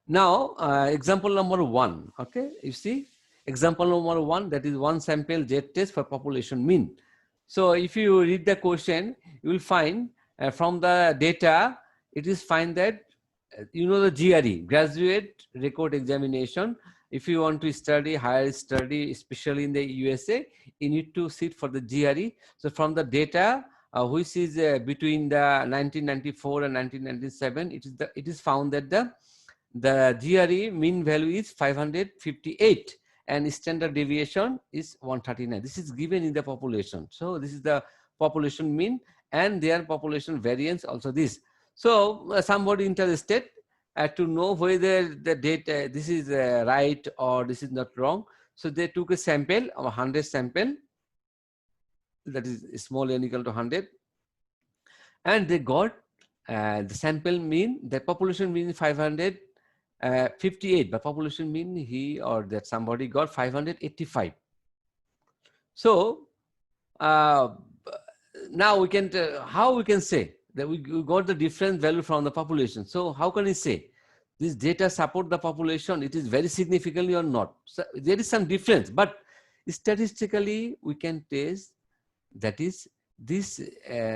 Now, example number 1, okay, you see, example number 1, that is one sample Z test for population mean. So if you read the question, you will find from the data, it is find that, the GRE, graduate record examination, if you want to study higher study, especially in the USA, you need to sit for the GRE. So from the data, which is between the 1994 and 1997, it is found that the GRE mean value is 558 and standard deviation is 139. This is given in the population. So this is the population mean and their population variance also this. So somebody interested to know whether the data, this is right or this is not wrong. So they took a sample of 100 sample, that is small n equal to 100, and they got the sample mean, the population mean 558, but population mean he or that somebody got 585. So now we can how we can say that we got the different value from the population. So how can we say this data support the population, it is very significantly or not? So there is some difference, but statistically we can test that is this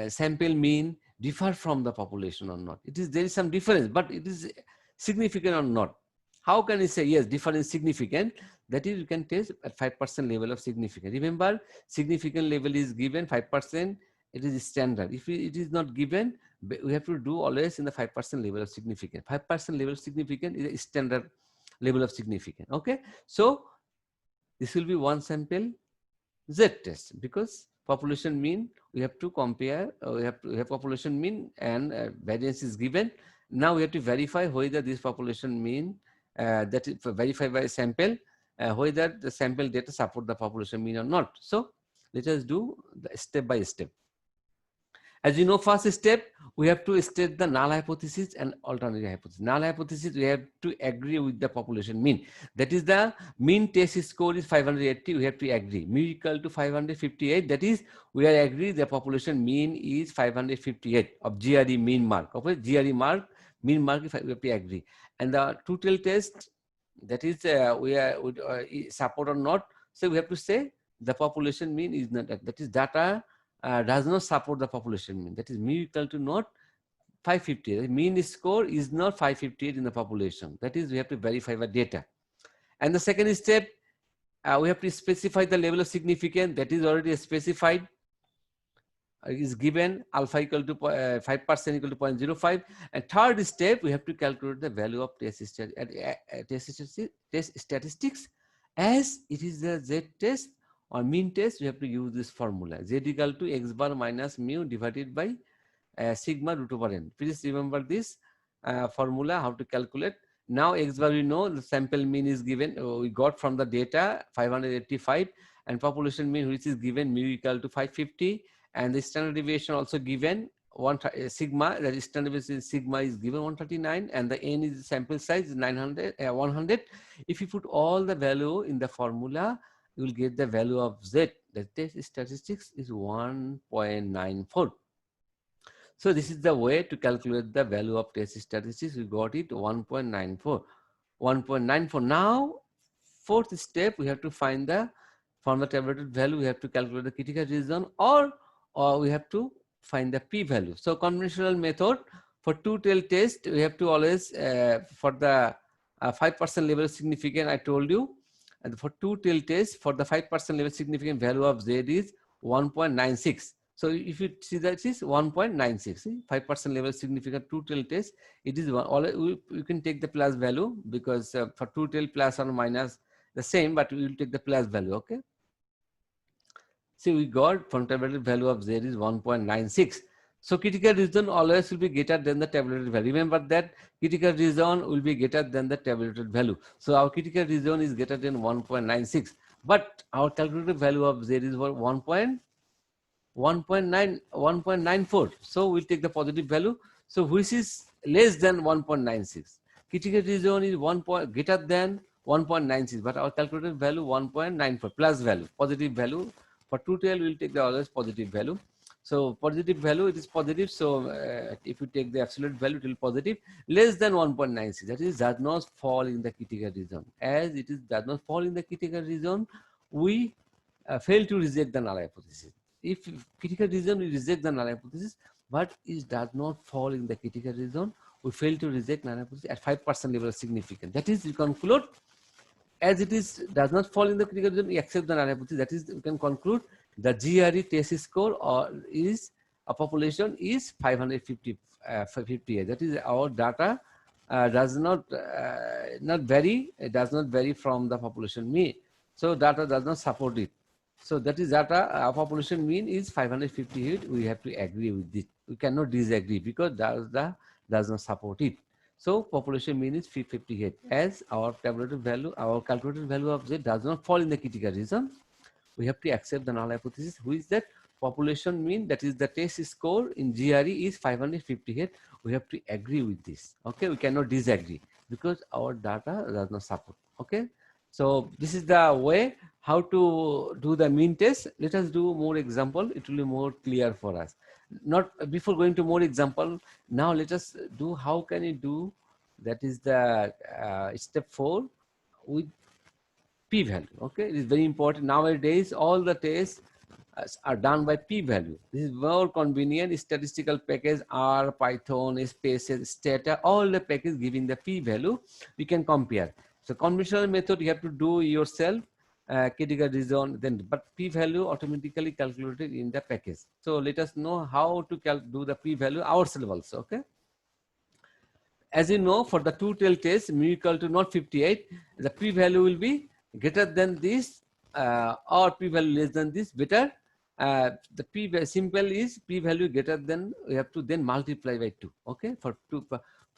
sample mean differ from the population or not. There is some difference, but it is significant or not. How can we say yes, difference significant? That is, you can test at 5% level of significance. Remember, significant level is given 5%. It is standard. If it is not given, we have to do always in the 5% level of significance. 5% level of significance is a standard level of significance. Okay, so this will be one sample Z test, because population mean we have to compare, we have population mean and variance is given. Now we have to verify whether this population mean that is verified by sample, whether the sample data support the population mean or not. So let us do the step by step. As you know, first step, we have to state the null hypothesis and alternative hypothesis. Null hypothesis, we have to agree with the population mean. That is, the mean test score is 580, we have to agree. Mu equal to 558, that is, we are agree the population mean is 558 of GRE mean mark. Okay, GRE mark, mean mark, we have to agree. And the total test, that is, we are support or not. So we have to say the population mean is not, that is, data does not support the population mean. That is, mu equal to not 558. The mean score is not 558 in the population. That is, we have to verify the data. And the second step, we have to specify the level of significance. That is already specified. Is given alpha equal to 5% equal to 0.05. And third step, we have to calculate the value of test statistics as it is the Z test or mean test. We have to use this formula, Z equal to x bar minus mu divided by sigma root over n. Please remember this formula, how to calculate. Now x bar, we know the sample mean is given, we got from the data 585, and population mean which is given mu equal to 550, and the standard deviation also given sigma, that is standard deviation sigma is given 139, and the n is sample size 100. If you put all the value in the formula, you will get the value of Z. The test statistics is 1.94. So this is the way to calculate the value of test statistics. We got it 1.94. 1.94. Now, fourth step, we have to find the, from the tabulated value, we have to calculate the critical region, or we have to find the p-value. So conventional method for two-tailed test, we have to always, for the 5% level significant, I told you, and for two-tailed test, for the 5% level significant value of Z is 1.96. So if you see that is 1.96, 5% level significant two-tailed test, it is one. You can take the plus value, because for two-tailed plus or minus the same, but we will take the plus value. Okay. See, we got from tabulated value of Z is 1.96. So critical region always will be greater than the tabulated value. Remember that critical region will be greater than the tabulated value. So our critical region is greater than 1.96. But our calculated value of Z is 1.94. So we'll take the positive value. So which is less than 1.96. Critical region is greater than 1.96, but our calculated value 1.94 plus value, positive value. For two-tail, we'll take the always positive value. So positive value, it is positive. So if you take the absolute value, it will be positive. Less than 1.96, that is does not fall in the critical region. As it is does not fall in the critical region, we fail to reject the null hypothesis. If critical region, we reject the null hypothesis, but it does not fall in the critical region, we fail to reject null hypothesis at 5% level of significance. That is, we conclude, as it is does not fall in the critical region, we accept the null hypothesis. That is, we can conclude the GRE test score is a population is 550 58. That is, our data does not vary. It does not vary from the population mean. So data does not support it. So that is data. Our population mean is 558. We have to agree with it. We cannot disagree because data does not support it. So population mean is 58. As our tabulated value, our calculated value of Z does not fall in the critical region, we have to accept the null hypothesis, which is that population mean, that is the test score in GRE is 558. We have to agree with this. Okay, we cannot disagree because our data does not support. Okay, so this is the way how to do the mean test. Let us do more example. It will be more clear for us. Not before going to more example. Now let us do how can you do. That is the step 4 with p-value. Okay, it is very important nowadays. All the tests are done by p-value. This is more convenient. Statistical package R, Python, Spaces, Stata, all the package giving the p-value. We can compare. So conventional method you have to do yourself, critical region, then but p-value automatically calculated in the package. So let us know how to do the p-value ourselves also. Okay. As you know, for the two-tail test, mu equal to not 58, the p-value will be greater than this or p-value less than this. Better, the p simple is p-value greater than, we have to then multiply by 2. Okay, for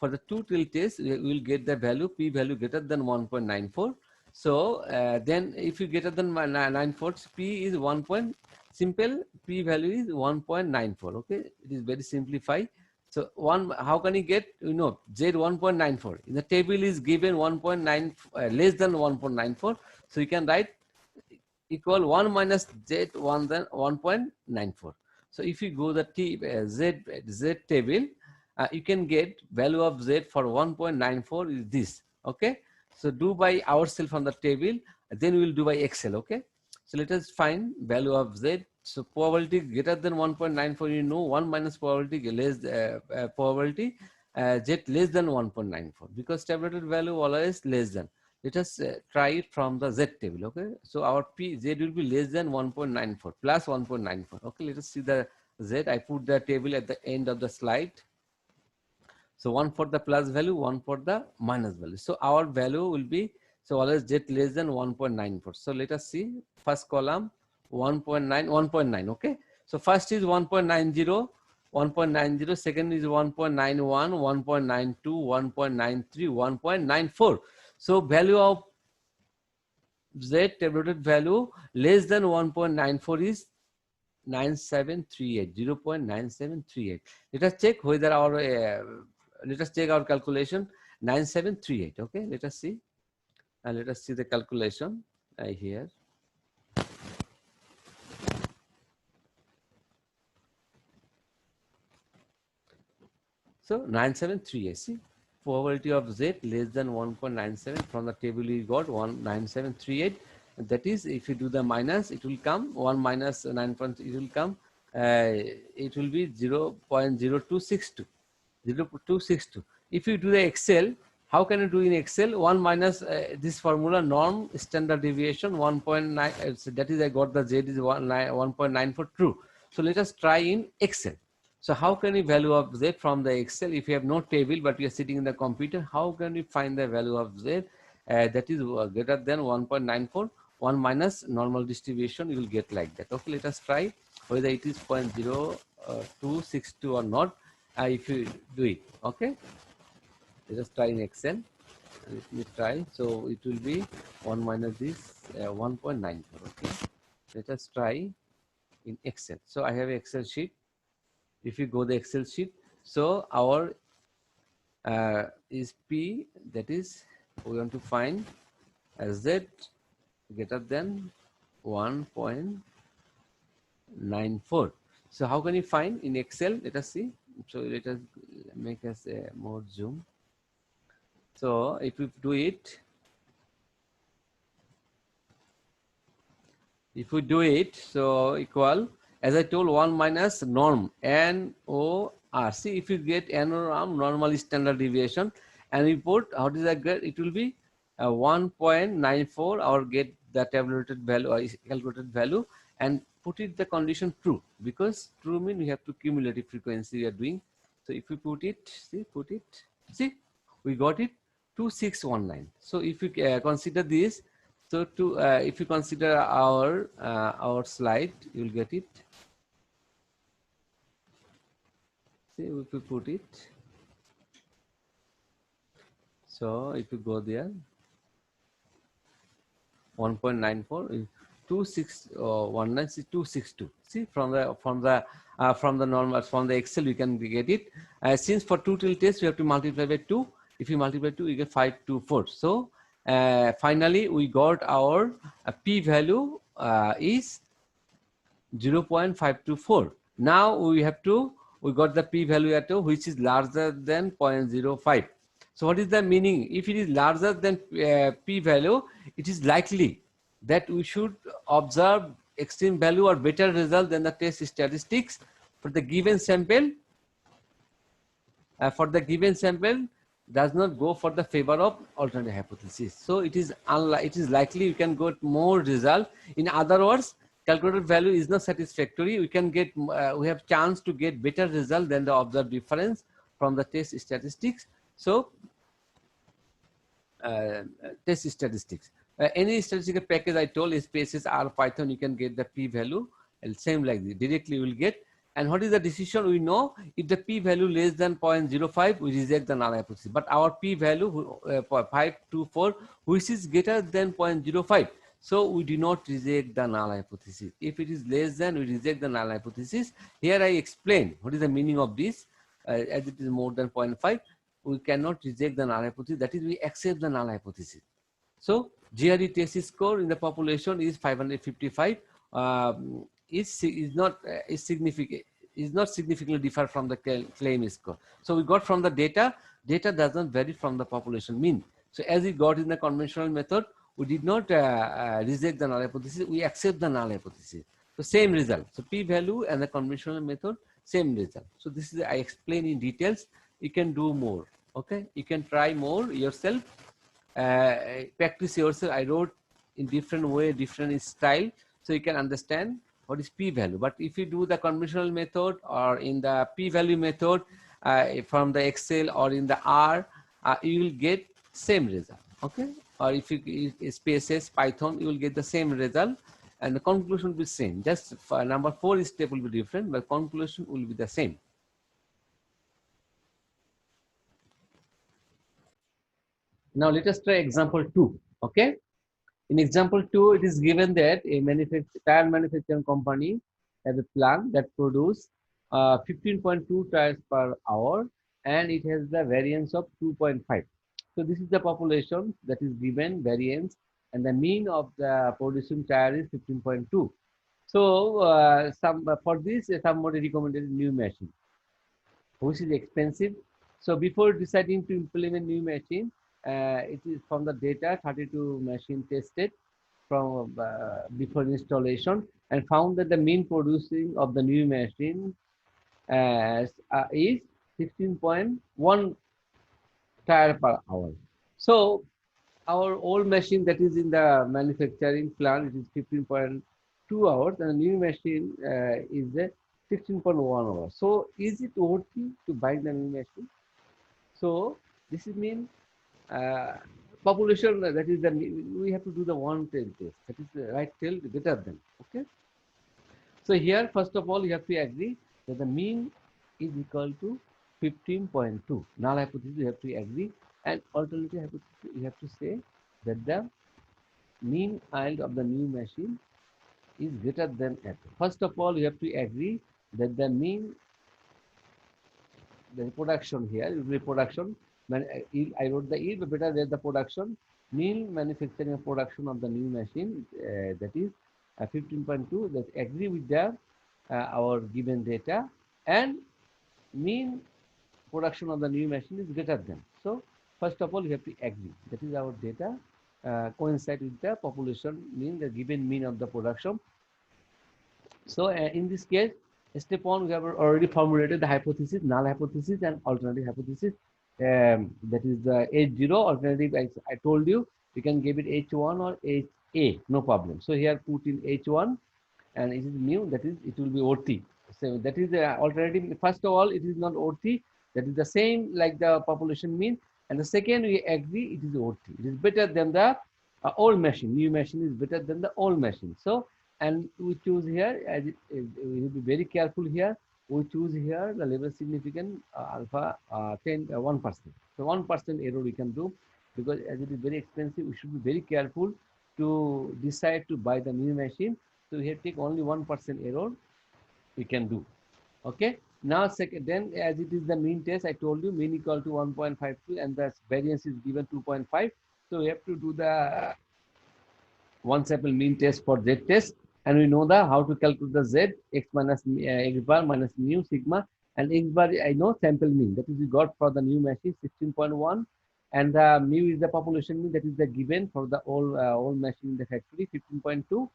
the two-tail test, we will get the value p-value greater than 1.94. So then, if you greater than 94, p is 1. Simple p-value is 1.94. Okay, it is very simplified. So how can you get, Z 1.94? In the table is given 1.9 less than 1.94. So you can write equal 1 minus Z 1 than 1.94. So if you go the Z table, you can get value of Z for 1.94 is this. Okay. So do by ourselves on the table, then we will do by Excel. Okay. So let us find value of Z. So probability greater than 1.94, 1 minus probability less probability Z less than 1.94, because tabulated value always less than. Let us try it from the Z table. Okay, so our Z will be less than 1.94 plus 1.94. Okay, let us see the Z. I put the table at the end of the slide. So 1 for the plus value, 1 for the minus value. So our value will be, so always Z less than 1.94. So let us see first column 1.9, 1.9. Okay. So first is 1.90, 1.90. Second is 1.91, 1.92, 1.93, 1.94. So value of Z tabulated value less than 1.94 is 9738, 0.9738. Let us check whether our let us check our calculation 9738. Okay, let us see, and let us see the calculation here. So 9738. See, probability of Z less than 1.97. From the table we got 9738. That is, if you do the minus, it will come 1 minus 9. It will come. It will be 0.0262. 0.262. If you do the Excel, how can you do in Excel? 1 minus this formula norm standard deviation 1.9. So that is, I got the Z is 1.94 true. So let us try in Excel. So how can you value of Z from the Excel? If you have no table but you are sitting in the computer, how can you find the value of Z? That is greater than 1.94. 1 minus normal distribution, you will get like that. Okay, let us try whether it is 0.0262 or not. If you do it, okay, let us try in Excel. Let me try. So it will be 1 minus this 1.94. Okay, let us try in Excel. So I have an Excel sheet. If you go the Excel sheet, so our is P, that is, we want to find Z greater than 1.94. So how can you find in Excel? Let us see. So let us make us more zoom. So if we do it, so equal, as I told, 1 minus norm, NOR. See, if you get NOR, normal standard deviation, and we put, how does that get? It will be 1.94, or get the tabulated value or calculated value, and put it the condition true, because true mean we have to cumulative frequency we are doing. So if we put it, see, we got it 2619. So if you consider this, so to if you consider our slide, you will get it. See, if you put it, so if you go there, 1.94, 2619, 262. See, from the normal, from the Excel you can get it. Since for two till test you have to multiply by 2. If you multiply 2, you get 524. So finally we got our p value is 0.524. Now we got the p value at 2, which is larger than 0.05. So what is the meaning? If it is larger than p value, it is likely that we should observe extreme value or better result than the test statistics for the given sample. Does not go for the favor of alternative hypothesis. So it is likely you can get more result. In other words, calculated value is not satisfactory. We can get we have chance to get better result than the observed difference from the test statistics. So test statistics. Any statistical package I told is spaces R Python, you can get the p value, and same like this directly you will get. And what is the decision? We know if the p value less than 0.05, we reject the null hypothesis. But our p value 524, which is greater than 0.05, so we do not reject the null hypothesis. If it is less than, we reject the null hypothesis. Here I explain what is the meaning of this. As it is more than 0.5, we cannot reject the null hypothesis. That is, we accept the null hypothesis. So GRE test score in the population is 555. Is not significantly differ from the claim score. So we got from the data does not vary from the population mean. So as we got in the conventional method, we did not reject the null hypothesis, we accept the null hypothesis. So same result. So p value and the conventional method, same result. So this is, I explain in details. You can do more. Okay, you can try more yourself. Practice yourself. I wrote in different way, different style, so you can understand what is p value. But if you do the conventional method or in the p value method from the Excel or in the R, you will get same result. Okay, or if you spaces Python, you will get the same result, and the conclusion will be same. Just number 4 step will be different, but conclusion will be the same. Now let us try example 2. Okay. In example 2, it is given that a tire manufacturing company has a plant that produces 15.2 tires per hour, and it has the variance of 2.5. So this is the population that is given variance, and the mean of the producing tire is 15.2. So for this, somebody recommended a new machine, which is expensive. So before deciding to implement new machine, it is from the data 32 machine tested from before installation, and found that the mean producing of the new machine is 16.1 tire per hour. So our old machine that is in the manufacturing plant, it is 15.2 hours, and the new machine is 16.1 hours. So is it worthy to buy the new machine? So this is mean population, that is the, we have to do the one tail test, that is the right tail greater than. Okay, so here first of all you have to agree that the mean is equal to 15.2. null hypothesis you have to agree, and alternative hypothesis you have to say that the mean yield of the new machine is greater than f. First of all you have to agree that the mean, the production here is reproduction. I wrote the yield, but better than the production. Mean manufacturing production of the new machine, that is 15.2. That agree with the our given data, and mean production of the new machine is greater than. So first of all, you have to agree that is our data coincide with the population mean, the given mean of the production. So in this case, step one, we have already formulated the hypothesis, null hypothesis, and alternative hypothesis. That is the H0 alternative. I told you, we can give it H1 or HA, no problem. So here put in H1, and it is mu, that is, it will be OT. So that is the alternative. First of all, it is not OT. That is the same like the population mean. And the second, we agree it is OT. It is better than the old machine. New machine is better than the old machine. So, and we choose here, as we will be very careful here. We choose here the level significant alpha 1%. So 1% error we can do, because as it is very expensive, we should be very careful to decide to buy the new machine. So we have to take only 1% error we can do. Okay. Now second, then as it is the mean test, I told you mean equal to 1.52 and the variance is given 2.5. So we have to do the one sample mean test for Z test, and we know the how to calculate the Z, x minus x bar minus mu sigma, and x bar I know sample mean, that is we got for the new machine 16.1, and the mu is the population mean, that is the given for the old machine in the factory 15.2,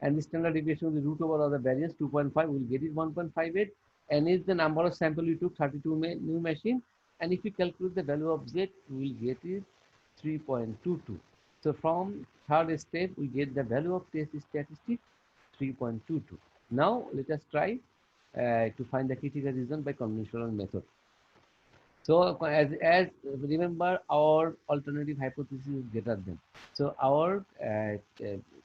and the standard deviation of the root over of the variance 2.5, we'll get it 1.58, and is the number of sample we took 32 new machine, and if we calculate the value of Z, we will get it 3.22. So from third step, we get the value of test statistic 3.22. Now let us try to find the critical region by conventional method. So as remember, our alternative hypothesis is greater than. So our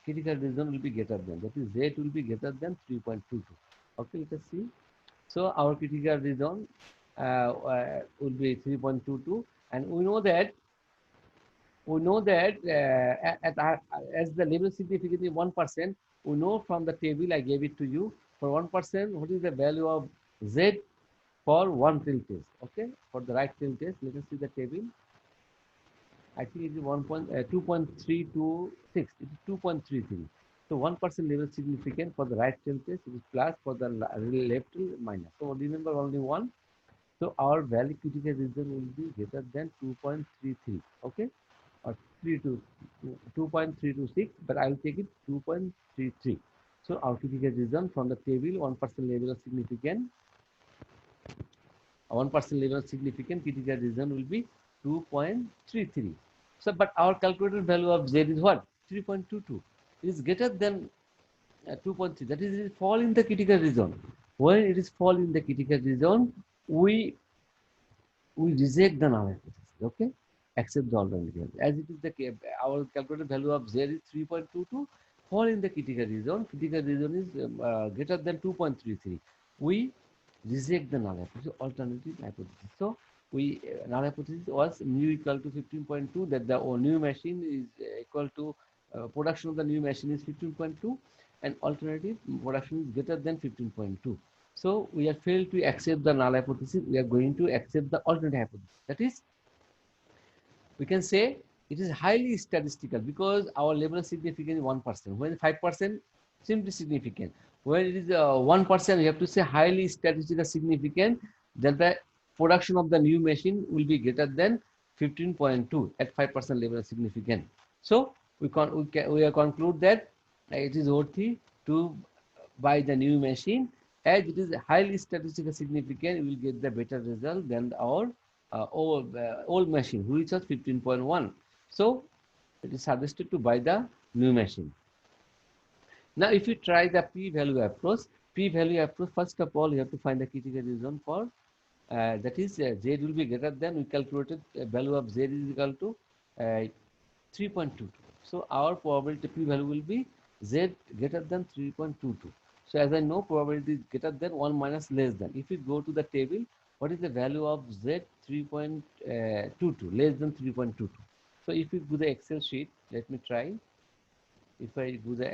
critical region will be greater than. That is, Z will be greater than 3.22. Okay, let us see. So our critical region will be 3.22, and we know that as the level significance is 1%, we know from the table I gave it to you, for 1%, what is the value of Z for one tail test? Okay, for the right tail test, let us see the table. I think it is 2.326. It is 2.33. So 1% level significant for the right tail test. It is plus, for the left tail minus. So remember only one. So our value critical region will be greater than 2.33. Okay, or 2.326, but I will take it 2.33. So our critical region from the table, 1% level of significant, 1% level of significant critical region will be 2.33. So, but our calculated value of Z is what? 3.22. It is greater than 2.3. That is, it is fall in the critical region. When it is fall in the critical region, we reject the null hypothesis. Okay, accept the alternative. As it is the case, our calculated value of Z is 3.22. Fall in the critical region. Critical region is greater than 2.33. We reject the null hypothesis, alternative hypothesis. So we null hypothesis was mu equal to 15.2, that the new machine is equal to production of the new machine is 15.2, and alternative production is greater than 15.2. So we have failed to accept the null hypothesis. We are going to accept the alternative hypothesis. That is, we can say it is highly statistical, because our level of significance is 1%. When 5%, simply significant. When it is 1%, we have to say highly statistical significant, that the production of the new machine will be greater than 15.2 at 5% level of significance. So we conclude that it is worthy to buy the new machine, as it is highly statistical significant. We will get the better result than our old machine, which was 15.1. So it is suggested to buy the new machine. Now, if you try the p-value approach, first of all, you have to find the critical region for that is Z will be greater than, we calculated value of Z is equal to 3.22. So our probability p-value will be Z greater than 3.22. So as I know, probability is greater than 1 minus less than. If you go to the table, what is the value of Z? 3.22, less than 3.22. So if you do the Excel sheet, let me try. If I do the,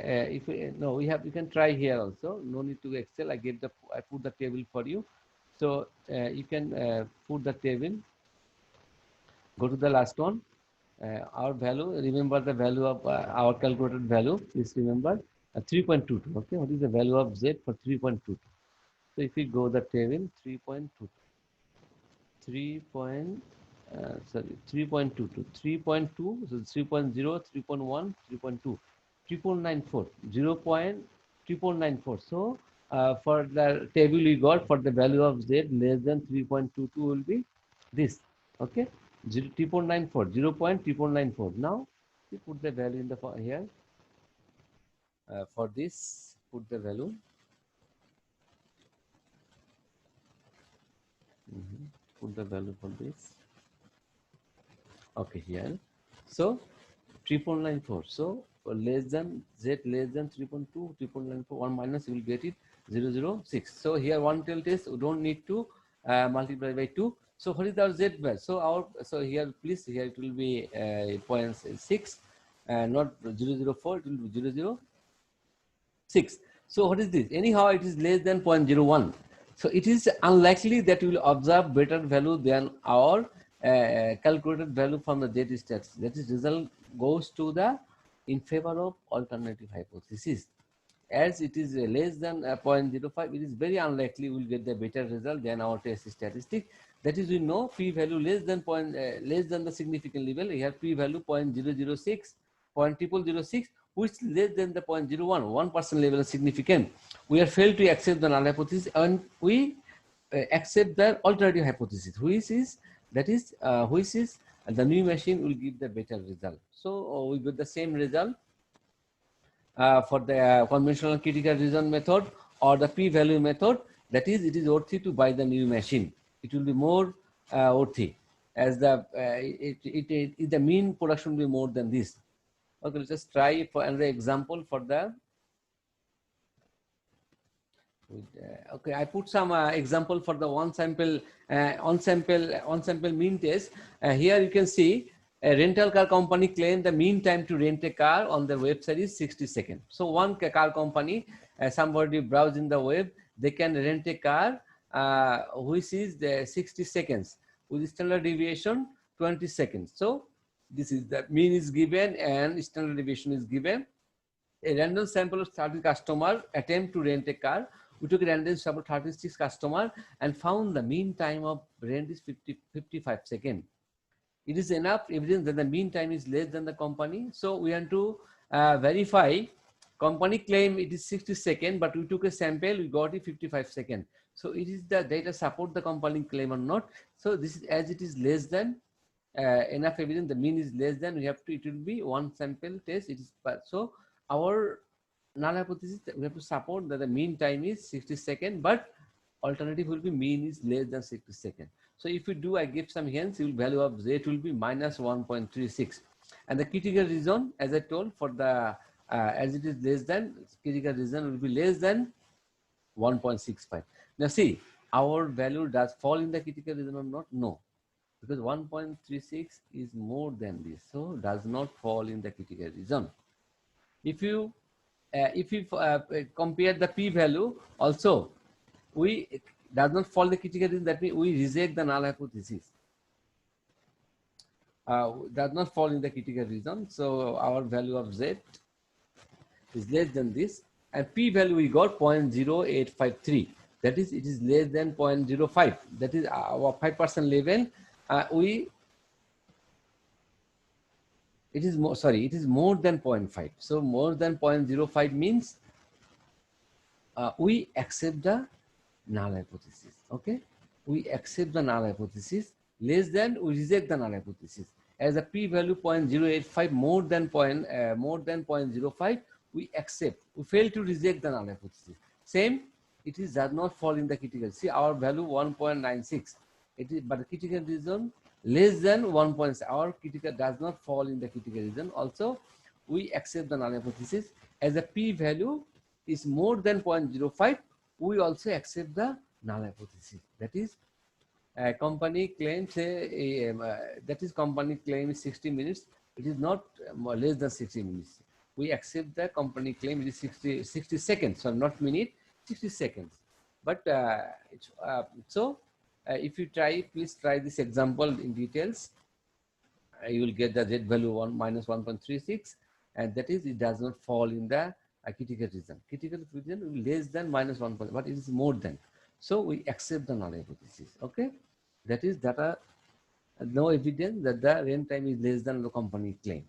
no, you can try here also. No need to Excel. I put the table for you. So you can put the table. Go to the last one. Our value, remember the value of our calculated value, please remember. 3.22. Okay, what is the value of Z for 3.22? So if we go the table 3.22, 3.22, 3.2, so 3.0, 3.1, 3.2, 3.94, 0.3.94. So for the table we got for the value of Z less than 3.22 will be this. Okay, 3.94, 0.3.94. Now we put the value in the here. For this, put the value. Put the value for this. Okay, here. So 3.94. So for less than Z less than 3.2, 3.94, 1 minus, you will get it 0.006. So here one tail test, we don't need to multiply by 2. So what is our Z value? So here please, here it will be 0.6, not 0.004, it will be 0.006. So what is this? Anyhow, it is less than 0.01. So it is unlikely that you will observe better value than our calculated value from the Z stats. That is, result goes to the in favor of alternative hypothesis. As it is less than 0.05, it is very unlikely we will get the better result than our test statistic. That is, we know p-value less than less than the significant level. Here p-value 0.006, 0.0006, which is less than the 0.01, 1% level is significant. We are failed to accept the null hypothesis, and we accept the alternative hypothesis, which is the new machine will give the better result. So we get the same result for the conventional critical region method or the p-value method. That is, it is worthy to buy the new machine. It will be more worthy, as the the mean production will be more than this. Okay, let's just try for another example for the. Okay, I put some example for the on sample mean test. Here you can see a rental car company claim the mean time to rent a car on their website is 60 seconds. So one car company, somebody browsing the web, they can rent a car which is the 60 seconds with standard deviation 20 seconds. So this is the mean is given and standard deviation is given. A random sample of 30 customers attempt to rent a car. We took a random sample of 36 customers and found the mean time of rent is 55 seconds. It is enough evidence that the mean time is less than the company. So we want to verify. Company claim it is 60 seconds, but we took a sample, we got it 55 seconds. So it is the data support the company claim or not. So this is, as it is less than enough evidence, the mean is less than, we have to, it will be one sample test. It is so our null hypothesis, we have to support that the mean time is 60 seconds, but alternative will be mean is less than 60 seconds. So if you do, I give some hints, your value of Z will be minus 1.36. And the critical region, as I told, for the as it is less than, critical region will be less than 1.65. Now see, our value does fall in the critical region or not? No, because 1.36 is more than this, so does not fall in the critical region. If you compare the p-value, also we does not fall the critical region, that means we reject the null hypothesis. Does not fall in the critical region, so our value of Z is less than this, and p-value we got 0.0853. That is, it is less than 0.05. That is our 5% level. It is more, sorry, it is more than 0.5. So more than 0.05 means we accept the null hypothesis. Okay, we accept the null hypothesis. Less than, we reject the null hypothesis. As a p-value 0.085 more than 0.05, we accept. We fail to reject the null hypothesis. Same, it is does not fall in the critical. See, our value 1.96. It is, but the critical region less than 1. Our critical does not fall in the critical region. Also, we accept the null hypothesis. As a p-value is more than 0.05, we also accept the null hypothesis. That is, company claims that is company claim 60 minutes. It is not less than 60 minutes. We accept the company claim it is 60 seconds, so not minute, 60 seconds. But if you try, please try this example in details. You will get the Z value minus 1.36, and that is, it does not fall in the a critical region. Critical region will be less than minus 1 point, but it is more than. So we accept the null hypothesis. Okay, that is data. No evidence that the rain time is less than the company claim.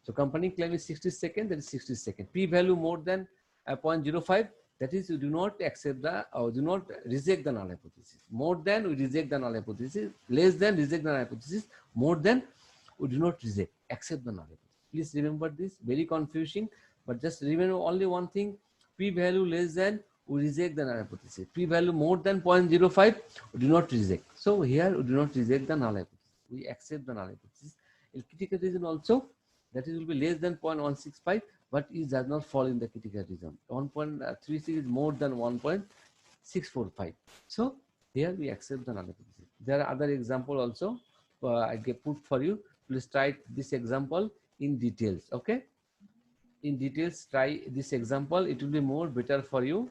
So company claim is 60 seconds, that is 60 seconds. P-value more than 0.05, that is you do not accept the, or do not reject the null hypothesis. More than, we reject the null hypothesis. Less than, reject the null hypothesis. More than, we do not reject, accept the null hypothesis. Please remember this, very confusing, but just remember only one thing, P-value less than, we reject the null hypothesis. P-value more than 0.05, we do not reject. So here we do not reject the null hypothesis. We accept the null hypothesis. In critical region also, that is will be less than 0.165, but it does not fall in the critical region. 1.36 is more than 1.645. So here we accept the null hypothesis. There are other example also I get put for you. Please try this example in details. Okay, in details try this example. It will be more better for you.